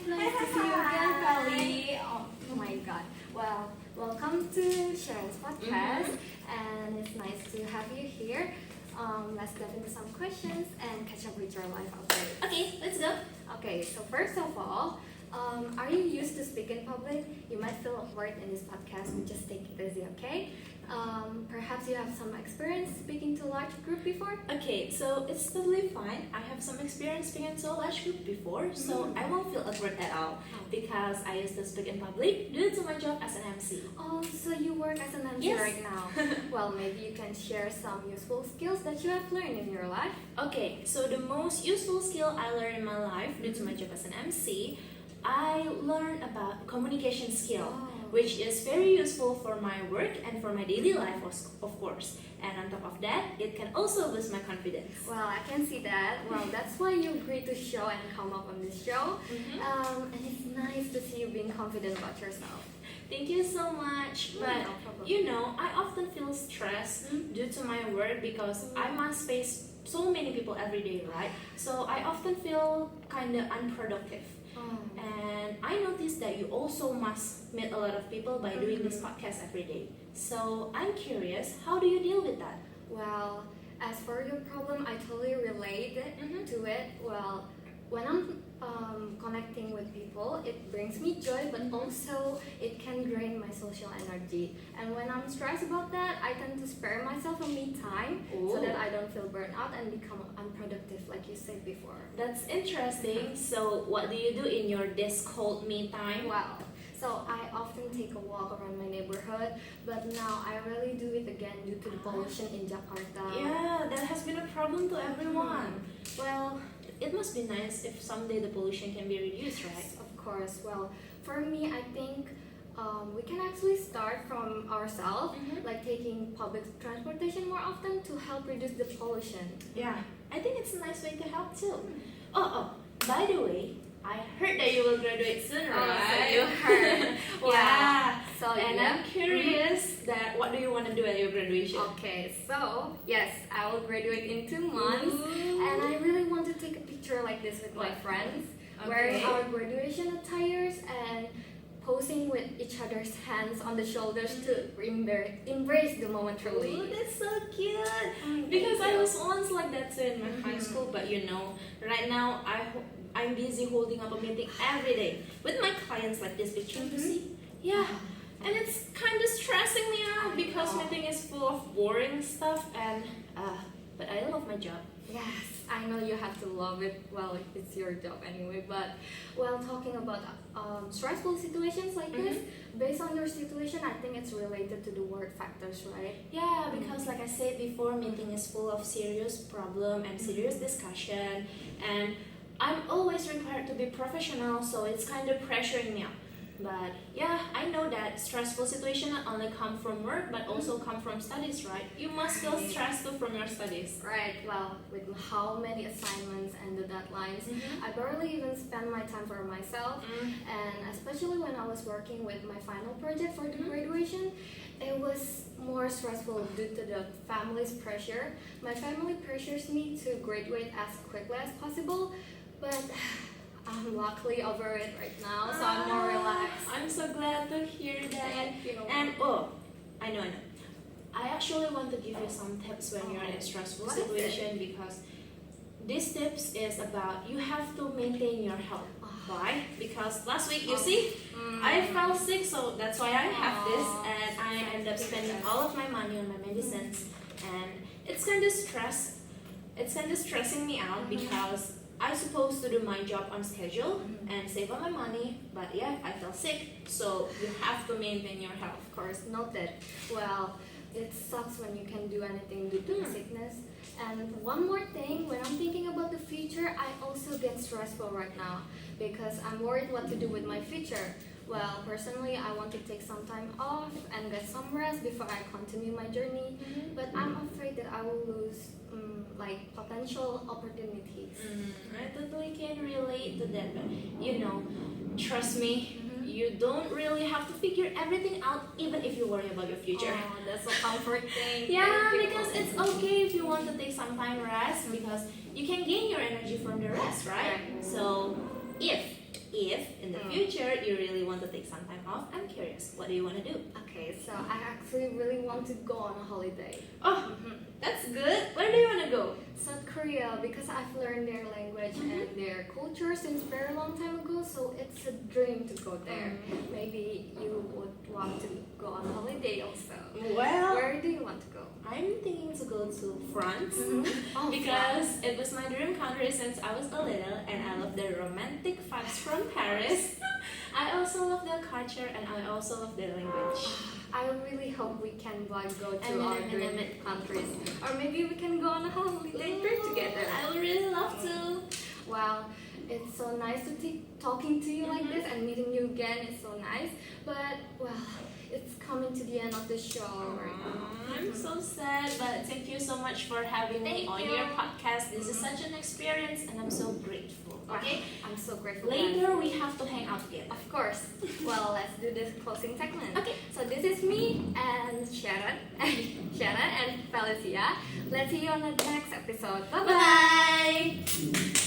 it's nice to see you again, Feli. Oh my god. Well, welcome to Sherren's podcast, and it's nice to have you here. Let's dive into some questions and catch up with your life update. Okay, let's go. Okay, so first of all, are you used to speak in public? You might feel awkward in this podcast, but just take it easy, okay? Perhaps you have some experience speaking to a large group before? Okay, so it's totally fine. I have some experience speaking to a large group before, so I won't feel awkward at all because I used to speak in public due to my job as an MC. Oh, so you work as an MC Yes. right now. Well, maybe you can share some useful skills that you have learned in your life. Okay, so the most useful skill I learned in my life due to my job as an MC, I learned about communication skill, which is very useful for my work and for my daily life, of course. And on top of that, it can also boost my confidence. Well, I can see that. Well, that's why you agreed to show and come up on this show. And it's nice to see you being confident about yourself. Thank you so much. But No problem. you know, I often feel stressed due to my work because I must face so many people every day, right? So I often feel kind of unproductive. And I noticed that you also must meet a lot of people by doing this podcast every day. So I'm curious, how do you deal with that? Well, as for your problem, I totally relate to it. Well, when I'm connecting with people, it brings me joy, but also it can drain my social energy. And when I'm stressed about that, I tend to spare myself a me time so that I don't feel burnt out and become unproductive, like you said before. That's interesting. So what do you do in your this called me time? Wow. So I often take a walk around my neighborhood, but now I rarely do it again due to the pollution in Jakarta. Yeah, that has been a problem to everyone. Well, it must be nice if someday the pollution can be reduced, right? Yes, of course. Well, for me, I think we can actually start from ourselves, like taking public transportation more often to help reduce the pollution. Yeah, I think it's a nice way to help too. By the way, I heard that you will graduate soon, right? So you heard. Yeah. So And yeah. I'm curious that what do you want to do at your graduation? Okay, so yes, I will graduate in 2 months, and I really want to take a picture like this with my friends, wearing our graduation attires and posing with each other's hands on the shoulders to embrace the moment truly. Ooh, that's so cute. Thank Because I you. was once like that too in my high school, but you know, right now I'm busy holding up a meeting every day with my clients like this picture you see. Yeah. And it's kind of stressing me out because meeting is full of boring stuff and but I love my job. Yes, I know you have to love it. Well, it's your job anyway. But while talking about stressful situations like this, based on your situation, I think it's related to the work factors, right? Yeah, because like I said before, meeting is full of serious problem and serious discussion, and I'm always required to be professional, so it's kind of pressuring me out. But yeah, I know that stressful situation not only come from work but also come from studies, right? You must feel stressed too from your studies. Right, well, with how many assignments and the deadlines, I barely even spend my time for myself. And especially when I was working with my final project for the graduation, it was more stressful due to the family's pressure. My family pressures me to graduate as quickly as possible, but I'm luckily over it right now, so I'm more relaxed. I'm so glad to hear that. Thank you. And I know. I actually want to give you some tips when you're in a stressful What is situation because these tips is about you have to maintain your health. Why? Because last week you see, I fell sick, so that's why I have this, and I end up spending all of my money on my medicines, and it's kind of stressing me out because I'm supposed to do my job on schedule and save all my money, but yeah, I fell sick, so you have to maintain your health. Of course, noted. Well, it sucks when you can't do anything due to sickness. And one more thing, when I'm thinking about the future, I also get stressful right now because I'm worried what to do with my future. Well, personally, I want to take some time off and get some rest before I continue my journey, but I'm afraid that I will lose like potential opportunities. I totally can relate to that, but you know, trust me, you don't really have to figure everything out even if you worry about your future. Oh, that's a comfort thing. Yeah, Thank you. because it's okay if you want to take some time rest because you can gain your energy from the rest, right? So if if in the future you really want to take some time off, I'm curious, what do you want to do? Okay, so I actually really want to go on a holiday. Oh, that's good. Where do you want to go? South Korea, because I've learned their language and their culture since very long time ago, so it's a dream to go there. Maybe you would want to go on a holiday also. Well, Where do you want to go? I'm thinking to go to France Oh, because it was my dream country since I was a little, and I love the romantic vibes from Paris. I also love their culture and I also love their language. I really hope we can go to our dream countries, or maybe we can go on a holiday trip together. I would really love to. Wow, it's so nice to talking to you like this and meeting you again. It's so nice, but well, it's coming to the end of the show right now. I'm so sad, but thank you so much for having me on your podcast. This is such an experience and I'm so grateful. Okay, I'm so grateful. later we have to hang out together. Of course. Well, let's do this closing segment. Okay. So this is me and Sherren and Felicia. Let's see you on the next episode. Bye bye. Bye.